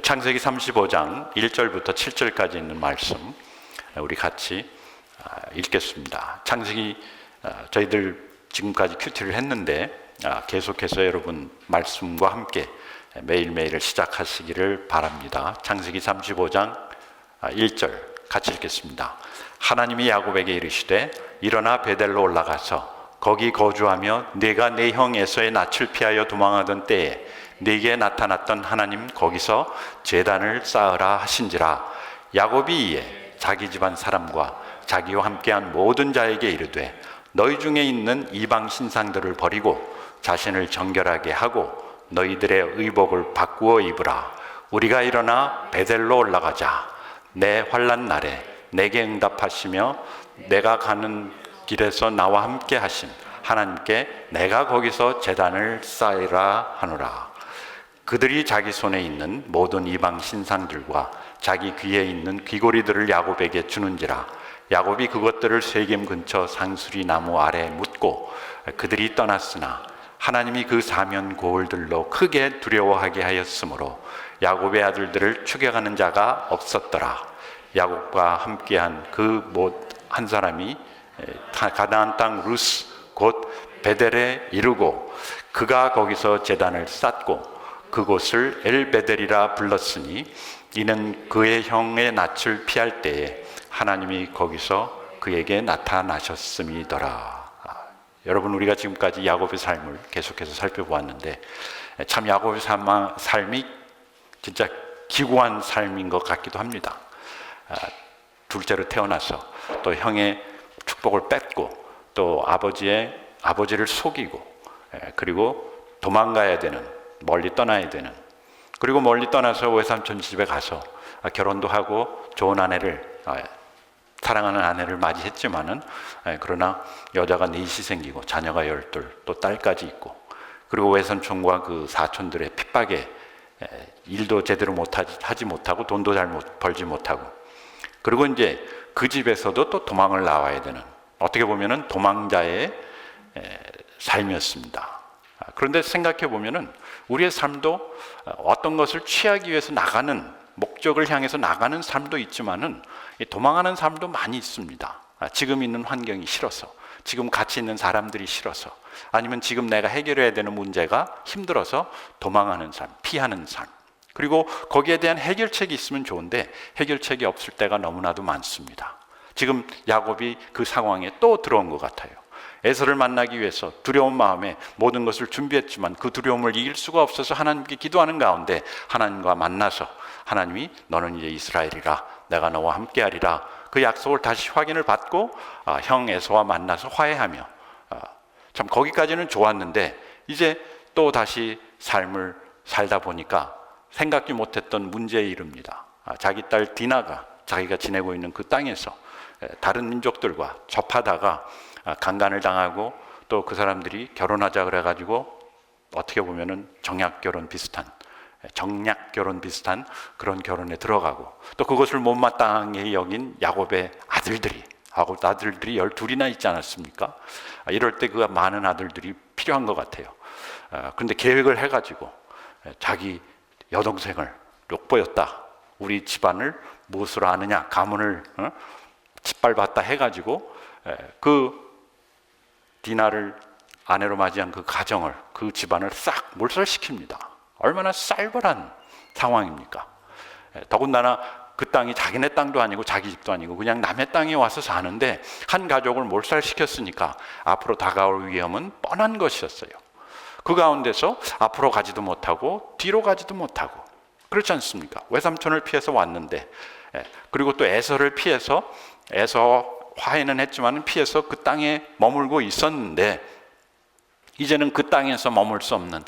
창세기 35장 1절부터 7절까지 있는 말씀 우리 같이 읽겠습니다. 창세기 저희들 지금까지 큐티를 했는데 계속해서 여러분 말씀과 함께 매일매일을 시작하시기를 바랍니다. 창세기 35장 1절 같이 읽겠습니다. 하나님이 야곱에게 이르시되 일어나 베델로 올라가서 거기 거주하며 네가 네 형 에서의 낯을 피하여 도망하던 때에 네게 나타났던 하나님 거기서 제단을 쌓으라 하신지라. 야곱이 이에 자기 집안 사람과 자기와 함께한 모든 자에게 이르되 너희 중에 있는 이방 신상들을 버리고 자신을 정결하게 하고 너희들의 의복을 바꾸어 입으라. 우리가 일어나 베델로 올라가자. 내 환난 날에 내게 응답하시며 내가 가는 길에서 나와 함께 하신 하나님께 내가 거기서 제단을 쌓으라 하노라. 그들이 자기 손에 있는 모든 이방 신상들과 자기 귀에 있는 귀고리들을 야곱에게 주는지라. 야곱이 그것들을 세겜 근처 상수리 나무 아래 묻고 그들이 떠났으나 하나님이 그 사면 고을들로 크게 두려워하게 하였으므로 야곱의 아들들을 추격하는 자가 없었더라. 야곱과 함께한 그 한 사람이 가나안 땅 루스 곧 베델에 이르고 그가 거기서 제단을 쌓고 그곳을 엘베델이라 불렀으니 이는 그의 형의 낯을 피할 때에 하나님이 거기서 그에게 나타나셨음이더라. 여러분, 우리가 지금까지 야곱의 삶을 계속해서 살펴보았는데 참 야곱의 삶이 진짜 기구한 삶인 것 같기도 합니다. 둘째로 태어나서 또 형의 축복을 뺏고 또 아버지를 속이고 그리고 도망가야 되는, 멀리 떠나야 되는, 그리고 멀리 떠나서 외삼촌 집에 가서 결혼도 하고 좋은 아내를, 사랑하는 아내를 맞이했지만은 그러나 여자가 넷이 생기고 자녀가 12, 또 딸까지 있고, 그리고 외삼촌과 그 사촌들의 핍박에 일도 제대로 하지 못하고 돈도 잘 벌지 못하고, 그리고 이제 그 집에서도 또 도망을 나와야 되는, 어떻게 보면은 도망자의 삶이었습니다. 그런데 생각해 보면은 우리의 삶도 어떤 것을 취하기 위해서 나가는, 목적을 향해서 나가는 삶도 있지만은 도망하는 삶도 많이 있습니다. 지금 있는 환경이 싫어서, 지금 같이 있는 사람들이 싫어서, 아니면 지금 내가 해결해야 되는 문제가 힘들어서 도망하는 삶, 피하는 삶. 그리고 거기에 대한 해결책이 있으면 좋은데 해결책이 없을 때가 너무나도 많습니다. 지금 야곱이 그 상황에 또 들어온 것 같아요. 에서를 만나기 위해서 두려운 마음에 모든 것을 준비했지만 그 두려움을 이길 수가 없어서 하나님께 기도하는 가운데 하나님과 만나서 하나님이 너는 이제 이스라엘이라, 내가 너와 함께하리라, 그 약속을 다시 확인을 받고 형 에서와 만나서 화해하며, 참 거기까지는 좋았는데 이제 또 다시 삶을 살다 보니까 생각지 못했던 문제에 이릅니다. 자기 딸 디나가 자기가 지내고 있는 그 땅에서 다른 민족들과 접하다가 강간을 당하고, 또 그 사람들이 결혼하자 그래가지고 어떻게 보면은 정략 결혼 비슷한 그런 결혼에 들어가고, 또 그것을 못마땅하게 여긴 야곱의 아들들이 12이나 있지 않았습니까? 이럴 때 그 많은 아들들이 필요한 것 같아요. 그런데 계획을 해가지고 자기 여동생을 욕보였다, 우리 집안을 무엇으로 아느냐, 가문을 짓밟았다 해가지고 그 디나를 아내로 맞이한 그 가정을, 그 집안을 싹 몰살시킵니다. 얼마나 쌀벌한 상황입니까? 더군다나 그 땅이 자기네 땅도 아니고 자기 집도 아니고 그냥 남의 땅에 와서 사는데 한 가족을 몰살시켰으니까 앞으로 다가올 위험은 뻔한 것이었어요. 그 가운데서 앞으로 가지도 못하고 뒤로 가지도 못하고, 그렇지 않습니까? 외삼촌을 피해서 왔는데, 그리고 또 에서를 피해서, 에서 화해는 했지만 피해서 그 땅에 머물고 있었는데 이제는 그 땅에서 머물 수 없는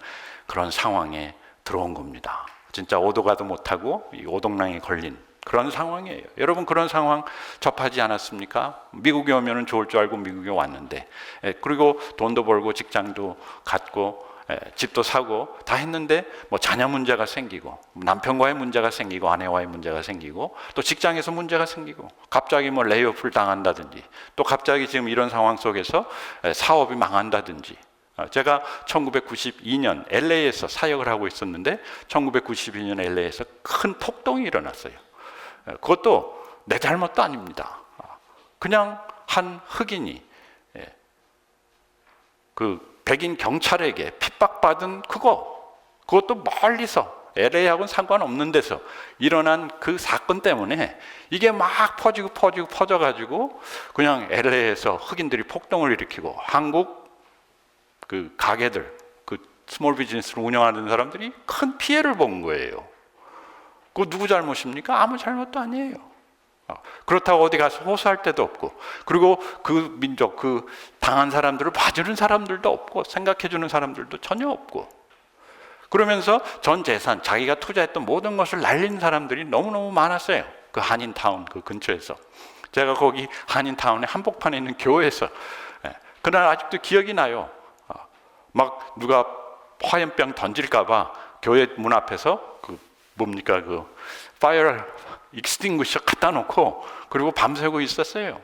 그런 상황에 들어온 겁니다. 진짜 오도 가도 못하고 이 오동랑에 걸린 그런 상황이에요. 여러분, 그런 상황 접하지 않았습니까? 미국에 오면 좋을 줄 알고 미국에 왔는데, 그리고 돈도 벌고 직장도 갖고 집도 사고 다 했는데 자녀 문제가 생기고, 남편과의 문제가 생기고, 아내와의 문제가 생기고, 또 직장에서 문제가 생기고, 갑자기 레이오프를 당한다든지, 또 갑자기 지금 이런 상황 속에서 사업이 망한다든지, 제가 1992년 LA에서 사역을 하고 있었는데 1992년 LA에서 큰 폭동이 일어났어요. 그것도 내 잘못도 아닙니다. 그냥 한 흑인이 그 백인 경찰에게 핍박받은 그것도 멀리서 LA하고는 상관없는 데서 일어난 그 사건 때문에 이게 막 퍼져가지고 그냥 LA에서 흑인들이 폭동을 일으키고 한국 그 가게들, 그 스몰 비즈니스를 운영하는 사람들이 큰 피해를 본 거예요. 그거 누구 잘못입니까? 아무 잘못도 아니에요. 그렇다고 어디 가서 호소할 데도 없고, 그리고 그 민족, 그 당한 사람들을 봐주는 사람들도 없고, 생각해주는 사람들도 전혀 없고, 그러면서 전 재산, 자기가 투자했던 모든 것을 날린 사람들이 너무너무 많았어요. 그 한인타운 그 근처에서. 제가 거기 한인타운의 한복판에 있는 교회에서 그날 아직도 기억이 나요. 막 누가 화염병 던질까봐 교회 문 앞에서 그 뭡니까 그 파이어 익스팅구셔 갖다 놓고 그리고 밤새고 있었어요.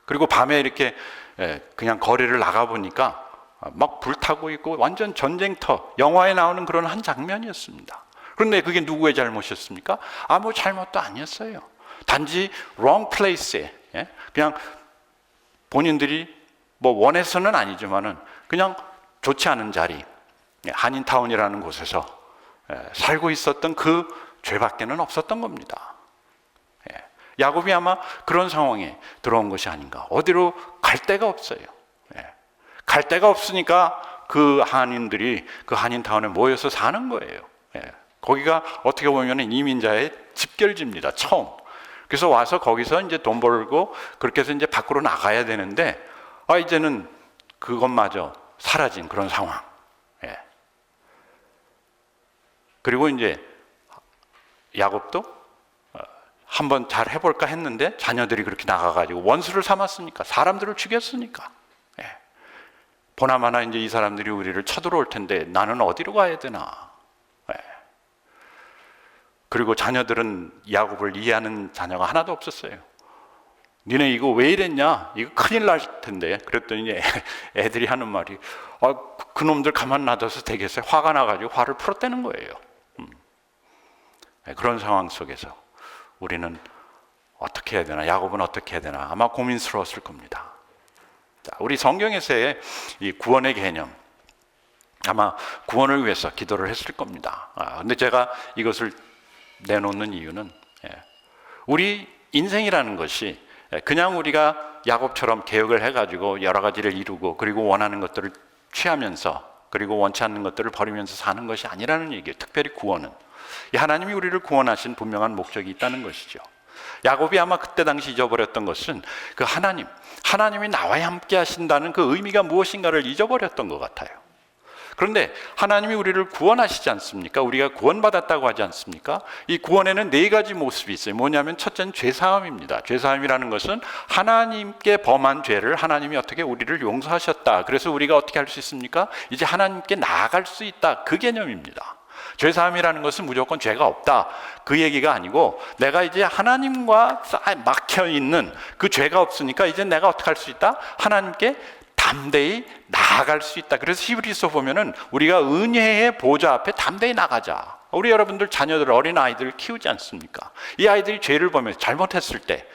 그리고 밤에 이렇게 그냥 거리를 나가 보니까 막 불타고 있고 완전 전쟁터, 영화에 나오는 그런 한 장면이었습니다. 그런데 그게 누구의 잘못이었습니까? 아무 잘못도 아니었어요. 단지 wrong place에 그냥 본인들이 뭐 원해서는 아니지만은 그냥 좋지 않은 자리, 한인타운이라는 곳에서 살고 있었던 그 죄밖에는 없었던 겁니다. 야곱이 아마 그런 상황에 들어온 것이 아닌가. 어디로 갈 데가 없어요. 갈 데가 없으니까 그 한인들이 그 한인타운에 모여서 사는 거예요. 거기가 어떻게 보면 이민자의 집결지입니다. 처음. 그래서 와서 거기서 이제 돈 벌고 그렇게 해서 이제 밖으로 나가야 되는데 이제는 그것마저 사라진 그런 상황. 그리고 이제 야곱도 한번 잘 해볼까 했는데 자녀들이 그렇게 나가가지고 원수를 삼았으니까, 사람들을 죽였으니까. 보나마나 이제 이 사람들이 우리를 쳐들어올 텐데 나는 어디로 가야 되나. 그리고 자녀들은 야곱을 이해하는 자녀가 하나도 없었어요. 니네 이거 왜 이랬냐? 이거 큰일 날 텐데. 그랬더니 애들이 하는 말이 그놈들 가만 놔둬서 되겠어요? 화가 나가지고 화를 풀어대는 거예요. 그런 상황 속에서 우리는 어떻게 해야 되나, 야곱은 어떻게 해야 되나 아마 고민스러웠을 겁니다. 자, 우리 성경에서의 이 구원의 개념, 아마 구원을 위해서 기도를 했을 겁니다. 근데 제가 이것을 내놓는 이유는 우리 인생이라는 것이 그냥 우리가 야곱처럼 계획을 해가지고 여러 가지를 이루고 그리고 원하는 것들을 취하면서 그리고 원치 않는 것들을 버리면서 사는 것이 아니라는 얘기예요. 특별히 구원은 하나님이 우리를 구원하신 분명한 목적이 있다는 것이죠. 야곱이 아마 그때 당시 잊어버렸던 것은 그 하나님이 나와 함께 하신다는 그 의미가 무엇인가를 잊어버렸던 것 같아요. 그런데 하나님이 우리를 구원하시지 않습니까? 우리가 구원받았다고 하지 않습니까? 이 구원에는 네 가지 모습이 있어요. 뭐냐면 첫째는 죄사함입니다. 죄사함이라는 것은 하나님께 범한 죄를 하나님이 어떻게 우리를 용서하셨다. 그래서 우리가 어떻게 할 수 있습니까? 이제 하나님께 나아갈 수 있다. 그 개념입니다. 죄사함이라는 것은 무조건 죄가 없다 그 얘기가 아니고, 내가 이제 하나님과 막혀있는 그 죄가 없으니까 이제 내가 어떻게 할 수 있다? 하나님께 담대히 나아갈 수 있다. 그래서 히브리서 보면은 우리가 은혜의 보좌 앞에 담대히 나가자. 우리 여러분들 자녀들, 어린 아이들 키우지 않습니까? 이 아이들이 죄를 보면서 잘못했을 때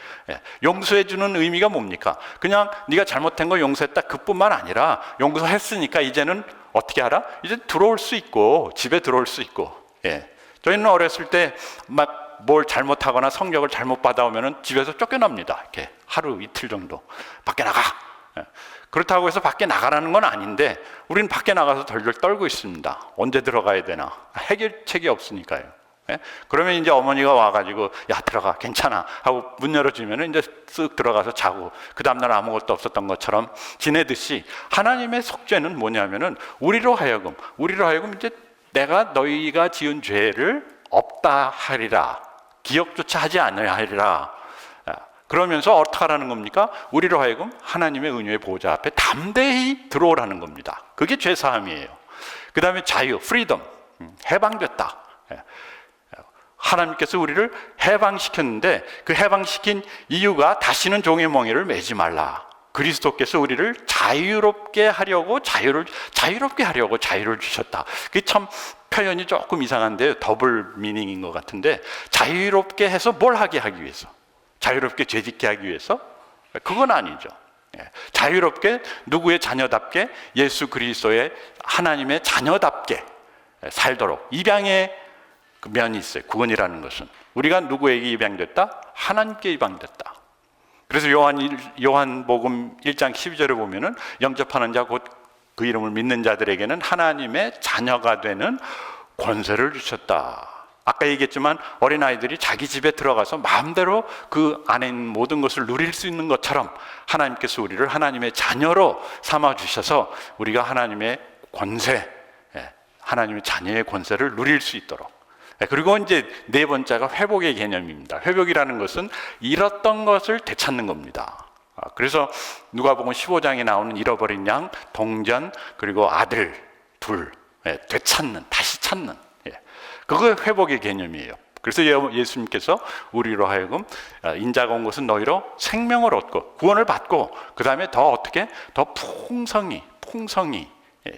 용서해 주는 의미가 뭡니까? 그냥 네가 잘못한 거 용서했다 그뿐만 아니라 용서했으니까 이제는 어떻게 알아? 이제 들어올 수 있고 집에 들어올 수 있고. 저희는 어렸을 때 막 뭘 잘못하거나 성적을 잘못 받아오면은 집에서 쫓겨납니다. 이렇게 하루 이틀 정도 밖에 나가. 그렇다고 해서 밖에 나가라는 건 아닌데 우리는 밖에 나가서 덜덜 떨고 있습니다. 언제 들어가야 되나? 해결책이 없으니까요. 그러면 이제 어머니가 와가지고 야 들어가 괜찮아 하고 문 열어주면 이제 쓱 들어가서 자고 그 다음날 아무것도 없었던 것처럼 지내듯이 하나님의 속죄는 뭐냐면은 우리로 하여금 이제 내가 너희가 지은 죄를 없다 하리라, 기억조차 하지 않으리라. 그러면서 어떻게 하라는 겁니까? 우리로 하여금 하나님의 은혜의 보좌 앞에 담대히 들어오라는 겁니다. 그게 죄사함이에요. 그 다음에 자유, 프리덤, 해방됐다. 하나님께서 우리를 해방시켰는데 그 해방시킨 이유가 다시는 종의 멍에를 매지 말라. 그리스도께서 우리를 자유롭게 하려고 자유를 주셨다. 그게 참 표현이 조금 이상한데요. 더블 미닝인 것 같은데, 자유롭게 해서 뭘 하게 하기 위해서? 자유롭게 죄짓게 하기 위해서? 그건 아니죠. 자유롭게 누구의 자녀답게, 예수 그리스도의 하나님의 자녀답게 살도록. 입양의 그 면이 있어요. 구원이라는 것은 우리가 누구에게 입양됐다? 하나님께 입양됐다. 그래서 요한복음 1장 12절에 보면은 영접하는 자 곧 그 이름을 믿는 자들에게는 하나님의 자녀가 되는 권세를 주셨다. 아까 얘기했지만 어린아이들이 자기 집에 들어가서 마음대로 그 안에 있는 모든 것을 누릴 수 있는 것처럼 하나님께서 우리를 하나님의 자녀로 삼아 주셔서 우리가 하나님의 권세, 하나님의 자녀의 권세를 누릴 수 있도록. 그리고 이제 네 번째가 회복의 개념입니다. 회복이라는 것은 잃었던 것을 되찾는 겁니다. 그래서 누가복음 15장에 나오는 잃어버린 양, 동전, 그리고 아들 둘, 되찾는, 다시 찾는, 그거 회복의 개념이에요. 그래서 예수님께서 우리로 하여금 인자가 온 것은 너희로 생명을 얻고 구원을 받고 그 다음에 더 어떻게? 더 풍성히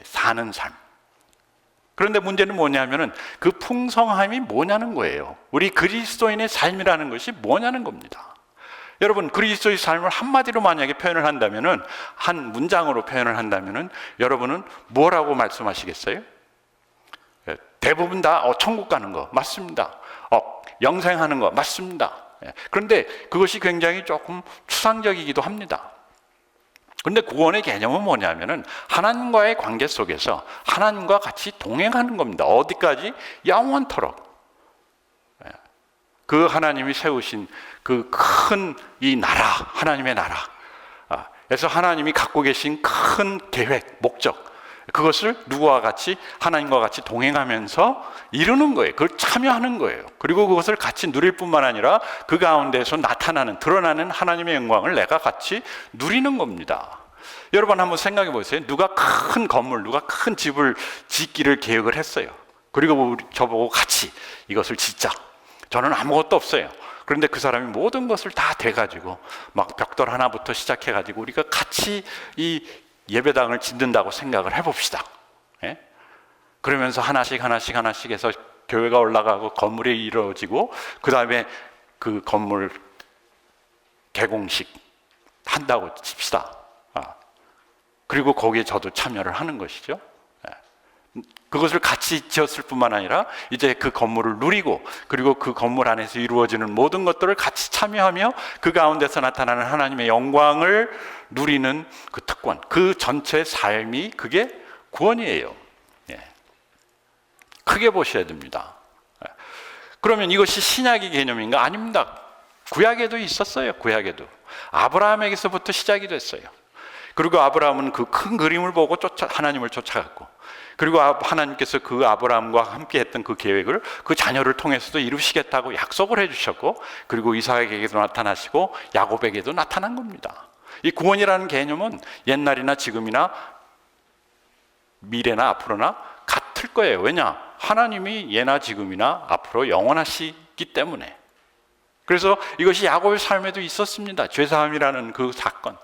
사는 삶. 그런데 문제는 뭐냐면은 그 풍성함이 뭐냐는 거예요. 우리 그리스도인의 삶이라는 것이 뭐냐는 겁니다. 여러분, 그리스도의 삶을 한마디로 만약에 표현을 한다면은, 한 문장으로 표현을 한다면은 여러분은 뭐라고 말씀하시겠어요? 대부분 다 천국 가는 거 맞습니다. 영생하는 거 맞습니다. 그런데 그것이 굉장히 조금 추상적이기도 합니다. 그런데 구원의 개념은 뭐냐면은 하나님과의 관계 속에서 하나님과 같이 동행하는 겁니다. 어디까지? 영원토록. 그 하나님이 세우신 그 큰 이 나라, 하나님의 나라, 그래서 하나님이 갖고 계신 큰 계획, 목적, 그것을 누구와 같이, 하나님과 같이 동행하면서 이루는 거예요. 그걸 참여하는 거예요. 그리고 그것을 같이 누릴 뿐만 아니라 그 가운데서 드러나는 하나님의 영광을 내가 같이 누리는 겁니다. 여러분 한번 생각해 보세요. 누가 큰 건물, 누가 큰 집을 짓기를 계획을 했어요. 그리고 저보고 같이 이것을 짓자. 저는 아무것도 없어요. 그런데 그 사람이 모든 것을 다 돼가지고 막 벽돌 하나부터 시작해가지고 우리가 같이 이 예배당을 짓는다고 생각을 해봅시다. 그러면서 하나씩 해서 교회가 올라가고 건물이 이루어지고 그 다음에 그 건물 개공식 한다고 칩시다. 그리고 거기에 저도 참여를 하는 것이죠. 그것을 같이 지었을 뿐만 아니라 이제 그 건물을 누리고 그리고 그 건물 안에서 이루어지는 모든 것들을 같이 참여하며 그 가운데서 나타나는 하나님의 영광을 누리는 그 특권, 그 전체 삶이 그게 구원이에요. 크게 보셔야 됩니다. 그러면 이것이 신약의 개념인가? 아닙니다. 구약에도 있었어요. 구약에도 아브라함에게서부터 시작이 됐어요. 그리고 아브라함은 그 큰 그림을 보고 하나님을 쫓아갔고, 그리고 하나님께서 그 아브라함과 함께 했던 그 계획을 그 자녀를 통해서도 이루시겠다고 약속을 해주셨고, 그리고 이삭에게도 나타나시고 야곱에게도 나타난 겁니다. 이 구원이라는 개념은 옛날이나 지금이나 미래나 앞으로나 같을 거예요. 왜냐? 하나님이 예나 지금이나 앞으로 영원하시기 때문에. 그래서 이것이 야곱의 삶에도 있었습니다. 죄사함이라는 그 사건.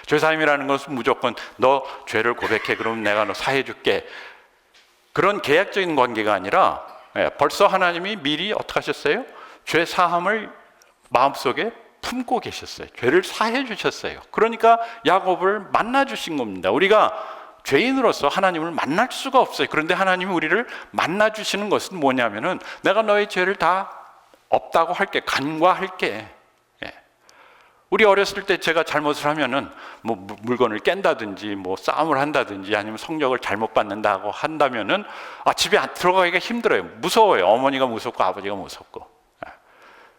죄사함이라는 것은 무조건 너 죄를 고백해, 그러면 내가 너 사해 줄게, 그런 계약적인 관계가 아니라 벌써 하나님이 미리 어떻게 하셨어요? 죄사함을 마음속에 품고 계셨어요. 죄를 사해 주셨어요. 그러니까 야곱을 만나 주신 겁니다. 우리가 죄인으로서 하나님을 만날 수가 없어요. 그런데 하나님이 우리를 만나 주시는 것은 뭐냐면은 내가 너의 죄를 다 없다고 할게, 간과할게. 우리 어렸을 때 제가 잘못을 하면은 뭐 물건을 깬다든지 뭐 싸움을 한다든지 아니면 성적을 잘못 받는다고 한다면은 집에 들어가기가 힘들어요. 무서워요. 어머니가 무섭고 아버지가 무섭고.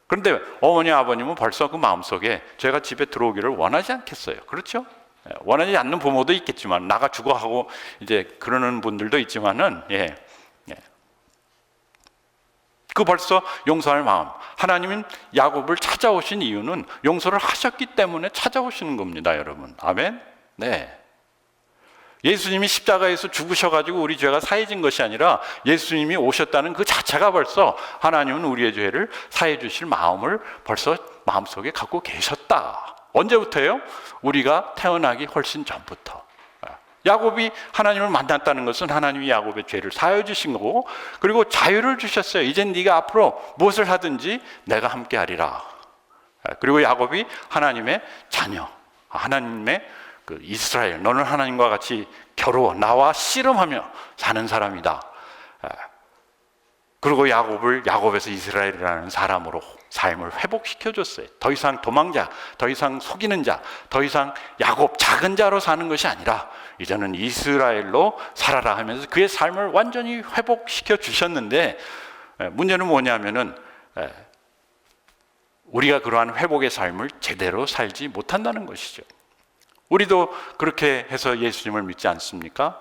그런데 어머니 아버님은 벌써 그 마음속에 제가 집에 들어오기를 원하지 않겠어요. 그렇죠? 원하지 않는 부모도 있겠지만, 나가 죽어 하고 이제 그러는 분들도 있지만은 그 벌써 용서할 마음. 하나님은 야곱을 찾아오신 이유는 용서를 하셨기 때문에 찾아오시는 겁니다, 여러분. 아멘? 네. 예수님이 십자가에서 죽으셔가지고 우리 죄가 사해진 것이 아니라 예수님이 오셨다는 그 자체가 벌써 하나님은 우리의 죄를 사해 주실 마음을 벌써 마음속에 갖고 계셨다. 언제부터예요? 우리가 태어나기 훨씬 전부터. 야곱이 하나님을 만났다는 것은 하나님이 야곱의 죄를 사하여 주신 거고, 그리고 자유를 주셨어요. 이젠 네가 앞으로 무엇을 하든지 내가 함께 하리라. 그리고 야곱이 하나님의 자녀, 하나님의 그 이스라엘, 너는 하나님과 같이 겨루어 나와 씨름하며 사는 사람이다. 그리고 야곱을 야곱에서 이스라엘이라는 사람으로 삶을 회복시켜줬어요. 더 이상 도망자, 더 이상 속이는 자, 더 이상 야곱 작은 자로 사는 것이 아니라 이제는 이스라엘로 살아라 하면서 그의 삶을 완전히 회복시켜 주셨는데, 문제는 뭐냐면은 우리가 그러한 회복의 삶을 제대로 살지 못한다는 것이죠. 우리도 그렇게 해서 예수님을 믿지 않습니까?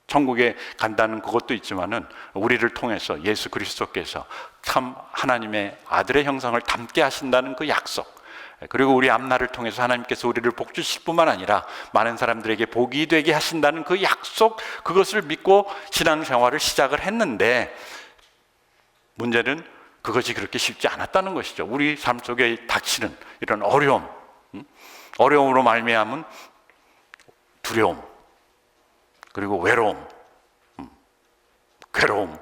천국에 간다는 그것도 있지만은 우리를 통해서 예수 그리스도께서 참 하나님의 아들의 형상을 닮게 하신다는 그 약속, 그리고 우리 앞날을 통해서 하나님께서 우리를 복 주실 뿐만 아니라 많은 사람들에게 복이 되게 하신다는 그 약속, 그것을 믿고 신앙생활을 시작을 했는데, 문제는 그것이 그렇게 쉽지 않았다는 것이죠. 우리 삶 속에 닥치는 이런 어려움, 어려움으로 말미암은 두려움, 그리고 외로움, 괴로움,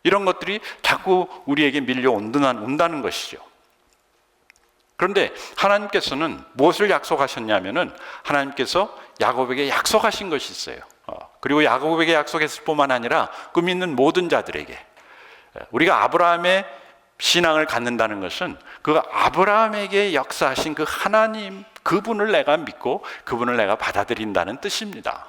이런 것들이 자꾸 우리에게 밀려온다는 것이죠. 그런데 하나님께서는 무엇을 약속하셨냐면은, 하나님께서 야곱에게 약속하신 것이 있어요. 그리고 야곱에게 약속했을 뿐만 아니라 그 믿는 모든 자들에게, 우리가 아브라함의 신앙을 갖는다는 것은 그 아브라함에게 역사하신 그 하나님, 그분을 내가 믿고 그분을 내가 받아들인다는 뜻입니다.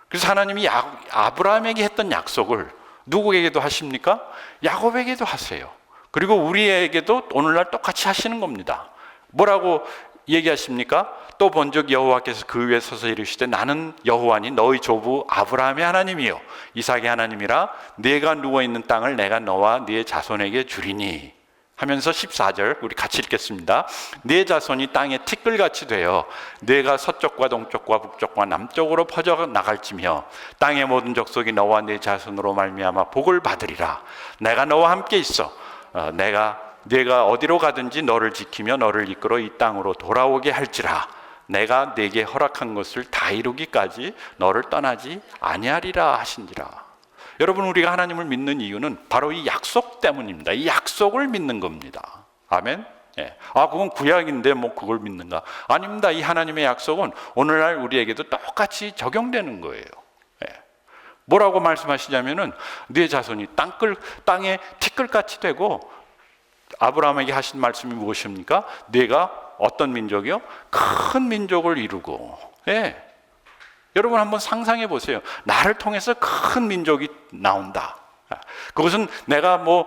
그래서 하나님이 아브라함에게 했던 약속을 누구에게도 하십니까? 야곱에게도 하세요. 그리고 우리에게도 오늘날 똑같이 하시는 겁니다. 뭐라고 얘기하십니까? 또 본즉 여호와께서 그 위에 서서 이르시되 나는 여호와니 너희 조부 아브라함의 하나님이요 이삭의 하나님이라. 네가 누워있는 땅을 내가 너와 네 자손에게 주리니 하면서 14절 우리 같이 읽겠습니다. 네 자손이 땅에 티끌같이 되어 네가 서쪽과 동쪽과 북쪽과 남쪽으로 퍼져 나갈지며 땅의 모든 족속이 너와 네 자손으로 말미암아 복을 받으리라. 내가 너와 함께 있어 네가 어디로 가든지 너를 지키며 너를 이끌어 이 땅으로 돌아오게 할지라. 내가 네게 허락한 것을 다 이루기까지 너를 떠나지 아니하리라 하신지라. 여러분, 우리가 하나님을 믿는 이유는 바로 이 약속 때문입니다. 이 약속을 믿는 겁니다. 아멘. 예. 그건 구약인데 뭐 그걸 믿는가? 아닙니다. 이 하나님의 약속은 오늘날 우리에게도 똑같이 적용되는 거예요. 예. 뭐라고 말씀하시냐면은 네 자손이 땅에 티끌같이 되고, 아브라함에게 하신 말씀이 무엇입니까? 네가 어떤 민족이요? 큰 민족을 이루고. 예. 여러분 한번 상상해 보세요. 나를 통해서 큰 민족이 나온다. 그것은 내가 뭐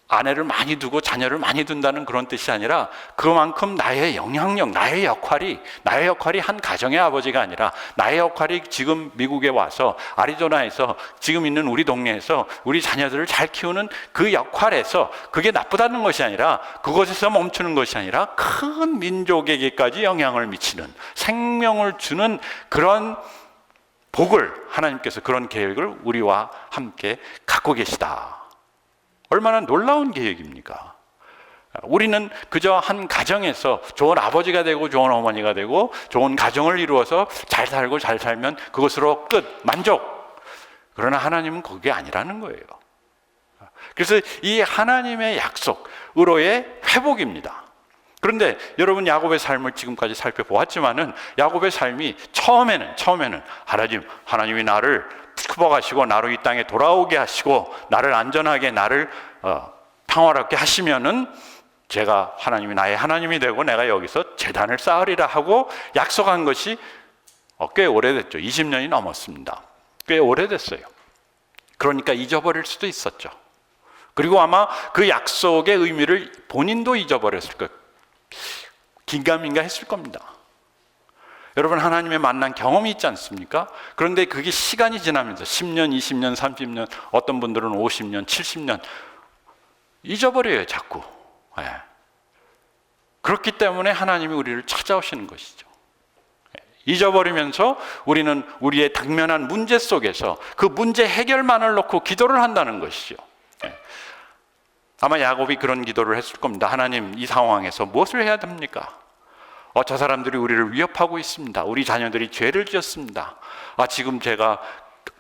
아내를 많이 두고 자녀를 많이 둔다는 그런 뜻이 아니라, 그만큼 나의 영향력, 나의 역할이 한 가정의 아버지가 아니라 나의 역할이 지금 미국에 와서 아리조나에서 지금 있는 우리 동네에서 우리 자녀들을 잘 키우는 그 역할에서, 그게 나쁘다는 것이 아니라, 그것에서 멈추는 것이 아니라 큰 민족에게까지 영향을 미치는, 생명을 주는 그런 복을 하나님께서, 그런 계획을 우리와 함께 갖고 계시다. 얼마나 놀라운 계획입니까? 우리는 그저 한 가정에서 좋은 아버지가 되고 좋은 어머니가 되고 좋은 가정을 이루어서 잘 살고 잘 살면 그것으로 끝, 만족. 그러나 하나님은 그게 아니라는 거예요. 그래서 이 하나님의 약속으로의 회복입니다. 그런데 여러분, 야곱의 삶을 지금까지 살펴보았지만은 야곱의 삶이 처음에는 하나님이 나를 축복하시고 나로 이 땅에 돌아오게 하시고 나를 안전하게, 나를 평화롭게 하시면은 제가 하나님이 나의 하나님이 되고 내가 여기서 제단을 쌓으리라 하고 약속한 것이 꽤 오래됐죠. 20년이 넘었습니다. 꽤 오래됐어요. 그러니까 잊어버릴 수도 있었죠. 그리고 아마 그 약속의 의미를 본인도 잊어버렸을 거예요. 긴가민가 했을 겁니다. 여러분, 하나님의 만난 경험이 있지 않습니까? 그런데 그게 시간이 지나면서 10년, 20년, 30년, 어떤 분들은 50년, 70년 잊어버려요, 자꾸. 네. 그렇기 때문에 하나님이 우리를 찾아오시는 것이죠. 잊어버리면서 우리는 우리의 당면한 문제 속에서 그 문제 해결만을 놓고 기도를 한다는 것이죠. 아마 야곱이 그런 기도를 했을 겁니다. 하나님, 이 상황에서 무엇을 해야 됩니까? 저 사람들이 우리를 위협하고 있습니다. 우리 자녀들이 죄를 지었습니다. 지금 제가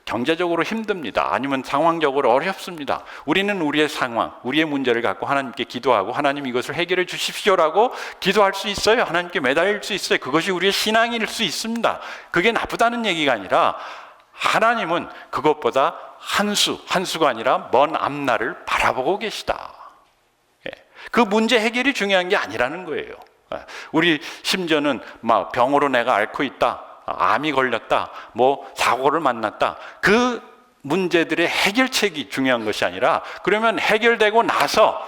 경제적으로 힘듭니다. 아니면 상황적으로 어렵습니다. 우리는 우리의 상황, 우리의 문제를 갖고 하나님께 기도하고 하나님 이것을 해결해 주십시오라고 기도할 수 있어요. 하나님께 매달릴 수 있어요. 그것이 우리의 신앙일 수 있습니다. 그게 나쁘다는 얘기가 아니라 하나님은 그것보다 한수가 아니라 먼 앞날을 바라보고 계시다. 그 문제 해결이 중요한 게 아니라는 거예요. 우리 심지어는 막 병으로 내가 앓고 있다, 암이 걸렸다, 뭐 사고를 만났다, 그 문제들의 해결책이 중요한 것이 아니라 그러면 해결되고 나서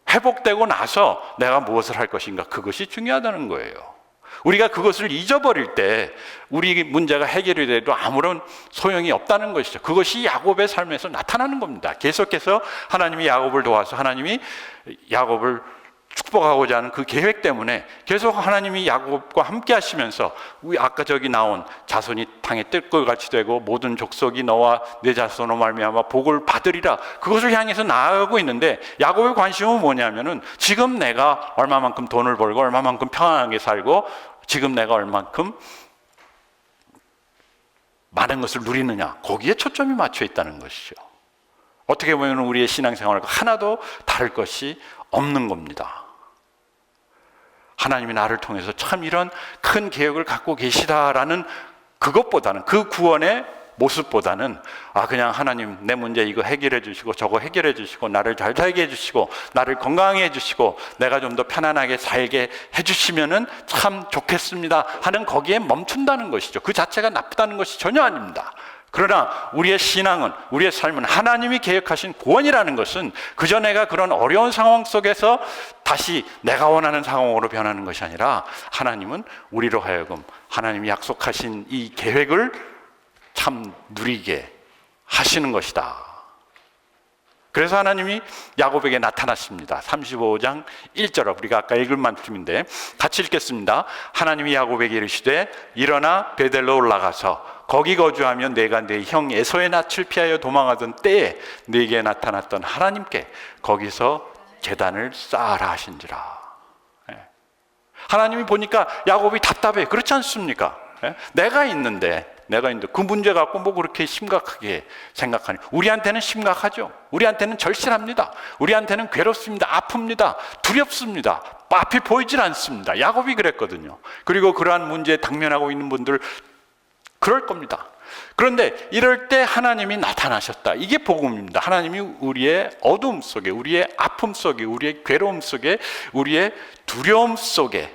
회복되고 나서 내가 무엇을 할 것인가, 그것이 중요하다는 거예요. 우리가 그것을 잊어버릴 때 우리 문제가 해결이 돼도 아무런 소용이 없다는 것이죠. 그것이 야곱의 삶에서 나타나는 겁니다. 계속해서 하나님이 야곱을 도와서 하나님이 야곱을 축복하고자 하는 그 계획 때문에 계속 하나님이 야곱과 함께 하시면서 우리 아까 저기 나온 자손이 땅에 뜰것같이 되고 모든 족속이 너와 내 자손으로 말미암아 복을 받으리라, 그것을 향해서 나아가고 있는데 야곱의 관심은 뭐냐면은 지금 내가 얼마만큼 돈을 벌고 얼마만큼 평안하게 살고 지금 내가 얼마만큼 많은 것을 누리느냐, 거기에 초점이 맞춰 있다는 것이죠. 어떻게 보면 우리의 신앙생활과 하나도 다를 것이 없는 겁니다. 하나님이 나를 통해서 참 이런 큰 계획을 갖고 계시다라는 그것보다는, 그 구원의 모습보다는 그냥 하나님 내 문제 이거 해결해 주시고 저거 해결해 주시고 나를 잘 살게 해 주시고 나를 건강하게 해 주시고 내가 좀 더 편안하게 살게 해 주시면은 참 좋겠습니다 하는 거기에 멈춘다는 것이죠. 그 자체가 나쁘다는 것이 전혀 아닙니다. 그러나 우리의 신앙은, 우리의 삶은 하나님이 계획하신 구원이라는 것은 그저 내가 그런 어려운 상황 속에서 다시 내가 원하는 상황으로 변하는 것이 아니라 하나님은 우리로 하여금 하나님이 약속하신 이 계획을 참 누리게 하시는 것이다. 그래서 하나님이 야곱에게 나타났습니다. 35장 1절, 우리가 아까 읽은 말씀인데 같이 읽겠습니다. 하나님이 야곱에게 이르시되 일어나 베델로 올라가서 거기 거주하며 내가 내 형 에서의 낯을 피하여 도망하던 때에 네게 나타났던 하나님께 거기서 제단을 쌓아라 하신지라. 하나님이 보니까 야곱이 답답해. 그렇지 않습니까? 내가 있는데 그 문제 갖고 뭐 그렇게 심각하게 생각하니, 우리한테는 심각하죠. 우리한테는 절실합니다. 우리한테는 괴롭습니다. 아픕니다. 두렵습니다. 앞이 보이질 않습니다. 야곱이 그랬거든요. 그리고 그러한 문제에 당면하고 있는 분들 그럴 겁니다. 그런데 이럴 때 하나님이 나타나셨다. 이게 복음입니다. 하나님이 우리의 어두움 속에, 우리의 아픔 속에, 우리의 괴로움 속에, 우리의 두려움 속에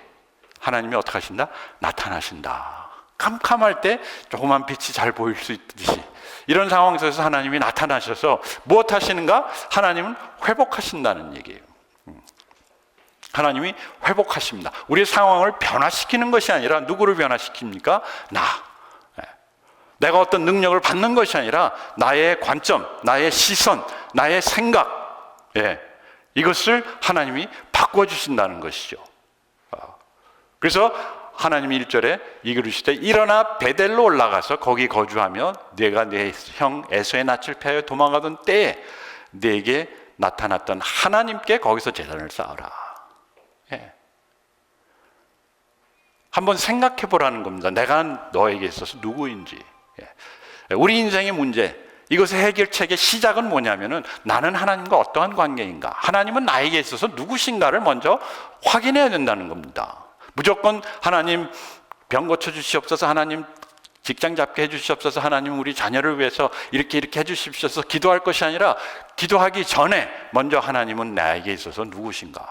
하나님이 어떻게 하신다? 나타나신다. 캄캄할 때 조그만 빛이 잘 보일 수 있듯이 이런 상황 속에서 하나님이 나타나셔서 무엇 하시는가? 하나님은 회복하신다는 얘기예요. 하나님이 회복하십니다. 우리의 상황을 변화시키는 것이 아니라 누구를 변화시킵니까? 내가 어떤 능력을 받는 것이 아니라 나의 관점, 나의 시선, 나의 생각, 이것을 하나님이 바꿔주신다는 것이죠. 그래서 하나님이 1절에 이르시되 일어나 베델로 올라가서 거기 거주하며 내가 내 형 에서의 낯을 피하여 도망가던 때에 내게 나타났던 하나님께 거기서 제단을 쌓아라. 한번 생각해 보라는 겁니다. 내가 너에게 있어서 누구인지. 우리 인생의 문제, 이것의 해결책의 시작은 뭐냐면은 나는 하나님과 어떠한 관계인가, 하나님은 나에게 있어서 누구신가를 먼저 확인해야 된다는 겁니다. 무조건 하나님 병 고쳐 주시옵소서, 하나님 직장 잡게 해 주시옵소서, 하나님 우리 자녀를 위해서 이렇게 해 주십시오 기도할 것이 아니라 기도하기 전에 먼저 하나님은 나에게 있어서 누구신가.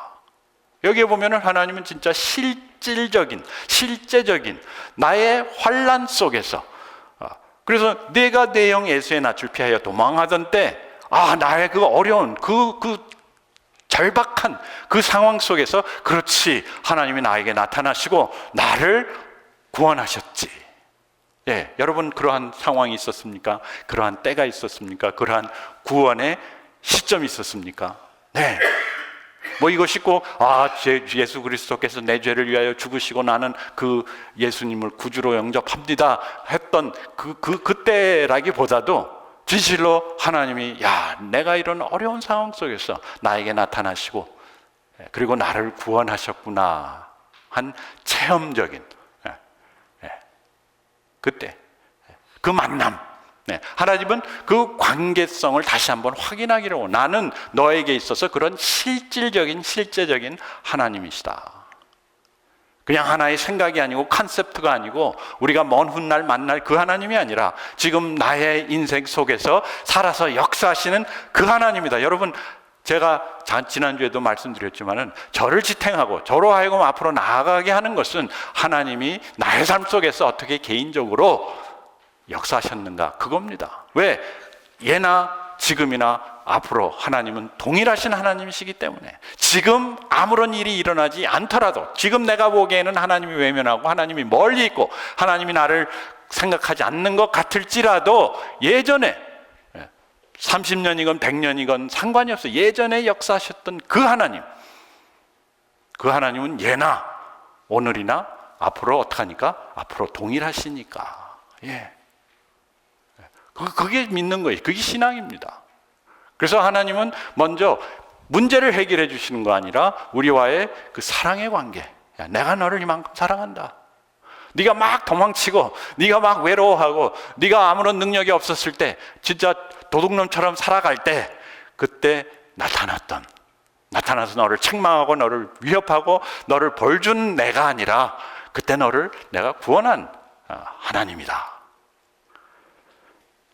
여기에 보면은 하나님은 진짜 실제적인 나의 환난 속에서, 그래서 내가 내 형 에서의 낯을 피하여 도망하던 때 나의 그 어려운 그 절박한 그 상황 속에서 그렇지, 하나님이 나에게 나타나시고 나를 구원하셨지. 여러분 그러한 상황이 있었습니까? 그러한 때가 있었습니까? 그러한 구원의 시점이 있었습니까? 네. 뭐 이것이 꼭 예수 그리스도께서 내 죄를 위하여 죽으시고 나는 그 예수님을 구주로 영접합니다 했던 그때라기보다도 진실로 하나님이 내가 이런 어려운 상황 속에서 나에게 나타나시고 그리고 나를 구원하셨구나 한 체험적인 그때 그 만남, 하나님은 그 관계성을 다시 한번 확인하기를 원해요. 나는 너에게 있어서 그런 실제적인 하나님이시다. 그냥 하나의 생각이 아니고 컨셉트가 아니고 우리가 먼 훗날 만날 그 하나님이 아니라 지금 나의 인생 속에서 살아서 역사하시는 그 하나님이다. 여러분, 제가 지난주에도 말씀드렸지만은 저를 지탱하고 저로 하여금 앞으로 나아가게 하는 것은 하나님이 나의 삶 속에서 어떻게 개인적으로 역사하셨는가, 그겁니다. 왜? 예나 지금이나 앞으로 하나님은 동일하신 하나님이시기 때문에 지금 아무런 일이 일어나지 않더라도 지금 내가 보기에는 하나님이 외면하고 하나님이 멀리 있고 하나님이 나를 생각하지 않는 것 같을지라도 예전에 30년이건 100년이건 상관이 없어요. 예전에 역사하셨던 그 하나님, 그 하나님은 예나 오늘이나 앞으로 어떡하니까? 앞으로 동일하시니까. 그게 믿는 거예요. 그게 신앙입니다. 그래서 하나님은 먼저 문제를 해결해 주시는 거 아니라 우리와의 그 사랑의 관계. 내가 너를 이만큼 사랑한다. 네가 막 도망치고 네가 막 외로워하고 네가 아무런 능력이 없었을 때 진짜 도둑놈처럼 살아갈 때 그때 나타나서 너를 책망하고 너를 위협하고 너를 벌준 내가 아니라 그때 너를 내가 구원한 하나님이다.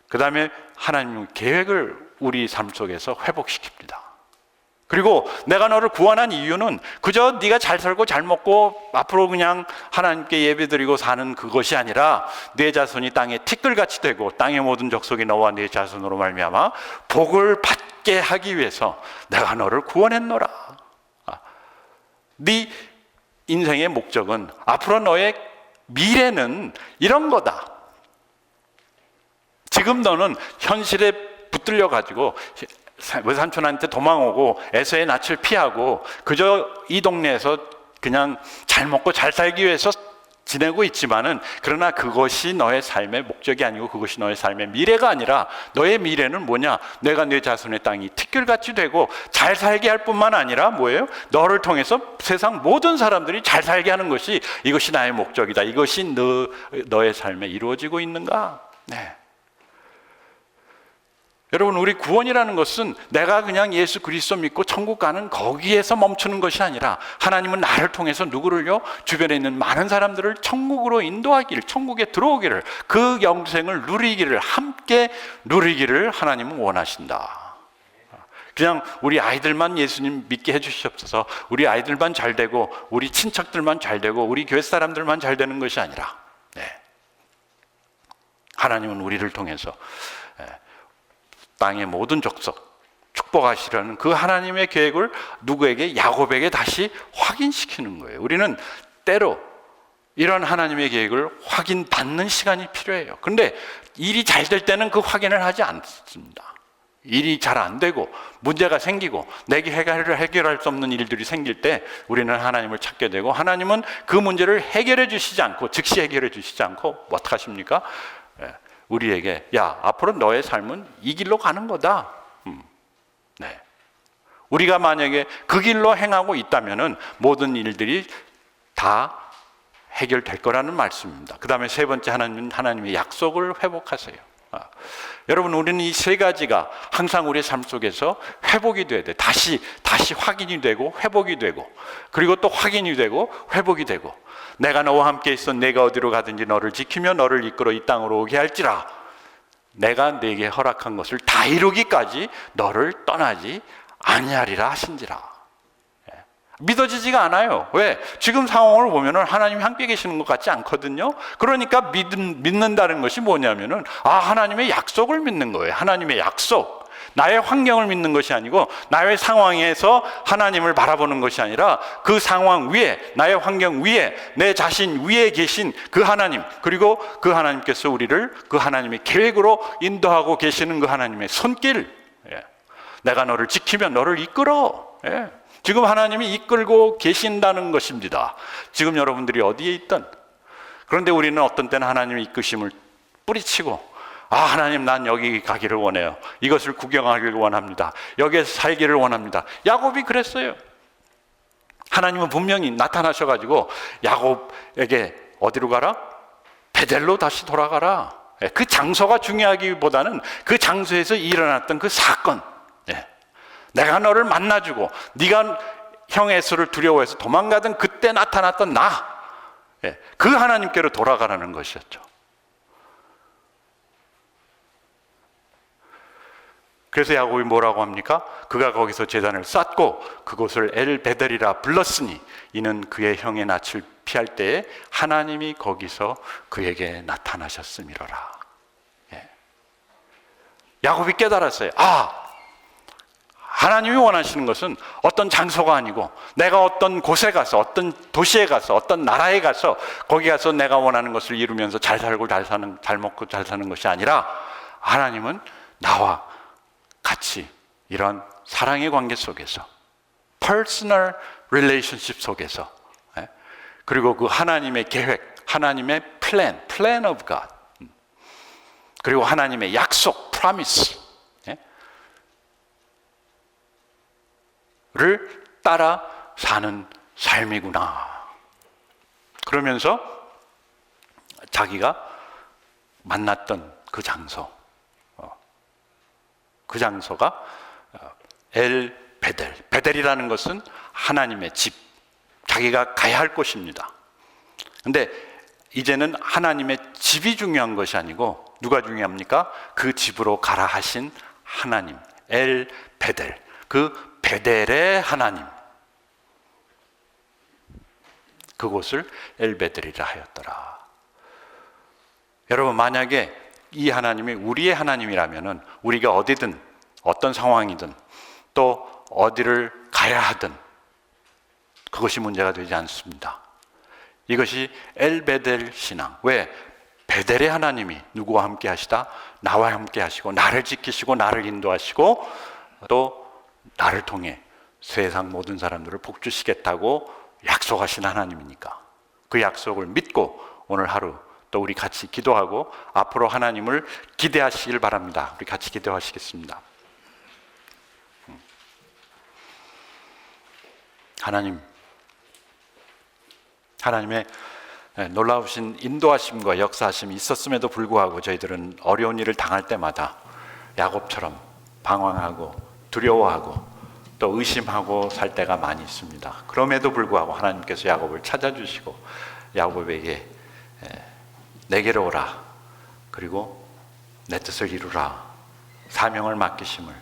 그 다음에 하나님은 계획을 우리 삶 속에서 회복시킵니다. 그리고 내가 너를 구원한 이유는 그저 네가 잘 살고 잘 먹고 앞으로 그냥 하나님께 예배드리고 사는 그것이 아니라 네 자손이 땅에 티끌같이 되고 땅의 모든 족속이 너와 네 자손으로 말미암아 복을 받게 하기 위해서 내가 너를 구원했노라. 네 인생의 목적은 앞으로 너의 미래는 이런 거다. 지금 너는 현실에 붙들려 가지고 외삼촌한테 도망오고 에서의 낯을 피하고 그저 이 동네에서 그냥 잘 먹고 잘 살기 위해서 지내고 있지만은 그러나 그것이 너의 삶의 목적이 아니고 그것이 너의 삶의 미래가 아니라 너의 미래는 뭐냐? 내가 네 자손의 땅이 티끌같이 되고 잘 살게 할 뿐만 아니라 뭐예요? 너를 통해서 세상 모든 사람들이 잘 살게 하는 것이 이것이 나의 목적이다. 이것이 너의 삶에 이루어지고 있는가? 여러분, 우리 구원이라는 것은 내가 그냥 예수 그리스도 믿고 천국 가는 거기에서 멈추는 것이 아니라 하나님은 나를 통해서 누구를요? 주변에 있는 많은 사람들을 천국으로 인도하기를, 천국에 들어오기를, 그 영생을 누리기를, 함께 누리기를 하나님은 원하신다. 그냥 우리 아이들만 예수님 믿게 해주시옵소서, 우리 아이들만 잘 되고 우리 친척들만 잘 되고 우리 교회 사람들만 잘 되는 것이 아니라 하나님은 우리를 통해서 땅의 모든 족속 축복하시려는 그 하나님의 계획을 누구에게? 야곱에게 다시 확인시키는 거예요. 우리는 때로 이런 하나님의 계획을 확인받는 시간이 필요해요. 그런데 일이 잘 될 때는 그 확인을 하지 않습니다. 일이 잘 안 되고 문제가 생기고 내게 해결할 수 없는 일들이 생길 때 우리는 하나님을 찾게 되고 하나님은 그 문제를 해결해 주시지 않고 즉시 해결해 주시지 않고 어떻게 하십니까? 우리에게 앞으로 너의 삶은 이 길로 가는 거다. 우리가 만약에 그 길로 행하고 있다면은 모든 일들이 다 해결될 거라는 말씀입니다. 그 다음에 세 번째, 하나님의 약속을 회복하세요. 여러분, 우리는 이 세 가지가 항상 우리의 삶 속에서 회복이 돼야 돼. 다시 확인이 되고 회복이 되고 그리고 또 확인이 되고 회복이 되고, 내가 너와 함께 있어 내가 어디로 가든지 너를 지키며 너를 이끌어 이 땅으로 오게 할지라, 내가 네게 허락한 것을 다 이루기까지 너를 떠나지 아니하리라 하신지라. 믿어지지가 않아요. 왜? 지금 상황을 보면은 하나님이 함께 계시는 것 같지 않거든요. 그러니까 믿는다는 것이 뭐냐면은 하나님의 약속을 믿는 거예요. 하나님의 약속. 나의 환경을 믿는 것이 아니고 나의 상황에서 하나님을 바라보는 것이 아니라 그 상황 위에, 나의 환경 위에, 내 자신 위에 계신 그 하나님, 그리고 그 하나님께서 우리를 그 하나님의 계획으로 인도하고 계시는 그 하나님의 손길. 내가 너를 지키면 너를 이끌어. 지금 하나님이 이끌고 계신다는 것입니다. 지금 여러분들이 어디에 있든. 그런데 우리는 어떤 때는 하나님의 이끄심을 뿌리치고 하나님, 난 여기 가기를 원해요. 이것을 구경하기를 원합니다. 여기에서 살기를 원합니다. 야곱이 그랬어요. 하나님은 분명히 나타나셔가지고 야곱에게 어디로 가라? 베델로 다시 돌아가라. 그 장소가 중요하기보다는 그 장소에서 일어났던 그 사건, 내가 너를 만나주고 네가 형 에서를 두려워해서 도망가던 그때 나타났던 그 하나님께로 돌아가라는 것이었죠. 그래서 야곱이 뭐라고 합니까? 그가 거기서 제단을 쌓고 그곳을 엘베델이라 불렀으니 이는 그의 형의 낯을 피할 때에 하나님이 거기서 그에게 나타나셨음이로라. 야곱이 깨달았어요. 하나님이 원하시는 것은 어떤 장소가 아니고 내가 어떤 곳에 가서, 어떤 도시에 가서, 어떤 나라에 가서 거기 가서 내가 원하는 것을 이루면서 잘 살고 잘 먹고 잘 사는 것이 아니라 하나님은 나와 같이 이런 사랑의 관계 속에서, 퍼스널 릴레이션십 속에서, 그리고 그 하나님의 계획, 하나님의 plan of God, 그리고 하나님의 약속, promise 를 따라 사는 삶이구나. 그러면서 자기가 만났던 그 장소, 그 장소가 엘베델. 베델이라는 것은 하나님의 집, 자기가 가야 할 곳입니다. 근데 이제는 하나님의 집이 중요한 것이 아니고 누가 중요합니까? 그 집으로 가라 하신 하나님, 엘베델. 그 베델의 하나님, 그곳을 엘베델이라 하였더라. 여러분, 만약에 이 하나님이 우리의 하나님이라면 우리가 어디든 어떤 상황이든 또 어디를 가야 하든 그것이 문제가 되지 않습니다. 이것이 엘베델 신앙. 왜? 베델의 하나님이 누구와 함께 하시다? 나와 함께 하시고 나를 지키시고 나를 인도하시고 또 나를 통해 세상 모든 사람들을 복주시겠다고 약속하신 하나님이니까 그 약속을 믿고 오늘 하루 또 우리 같이 기도하고 앞으로 하나님을 기대하시길 바랍니다. 우리 같이 기도하시겠습니다. 하나님의 놀라우신 인도하심과 역사하심이 있었음에도 불구하고 저희들은 어려운 일을 당할 때마다 야곱처럼 방황하고 두려워하고 또 의심하고 살 때가 많이 있습니다. 그럼에도 불구하고 하나님께서 야곱을 찾아주시고 야곱에게 내게로 오라, 그리고 내 뜻을 이루라, 사명을 맡기심을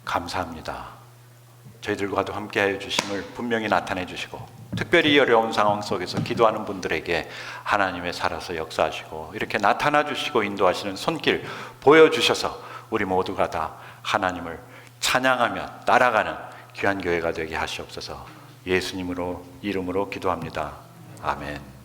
감사합니다. 저희들과도 함께하여 주심을 분명히 나타내 주시고 특별히 어려운 상황 속에서 기도하는 분들에게 하나님의 살아서 역사하시고 이렇게 나타나 주시고 인도하시는 손길 보여주셔서 우리 모두가 다 하나님을 찬양하며 따라가는 귀한 교회가 되게 하시옵소서. 예수님으로 이름으로 기도합니다. 아멘.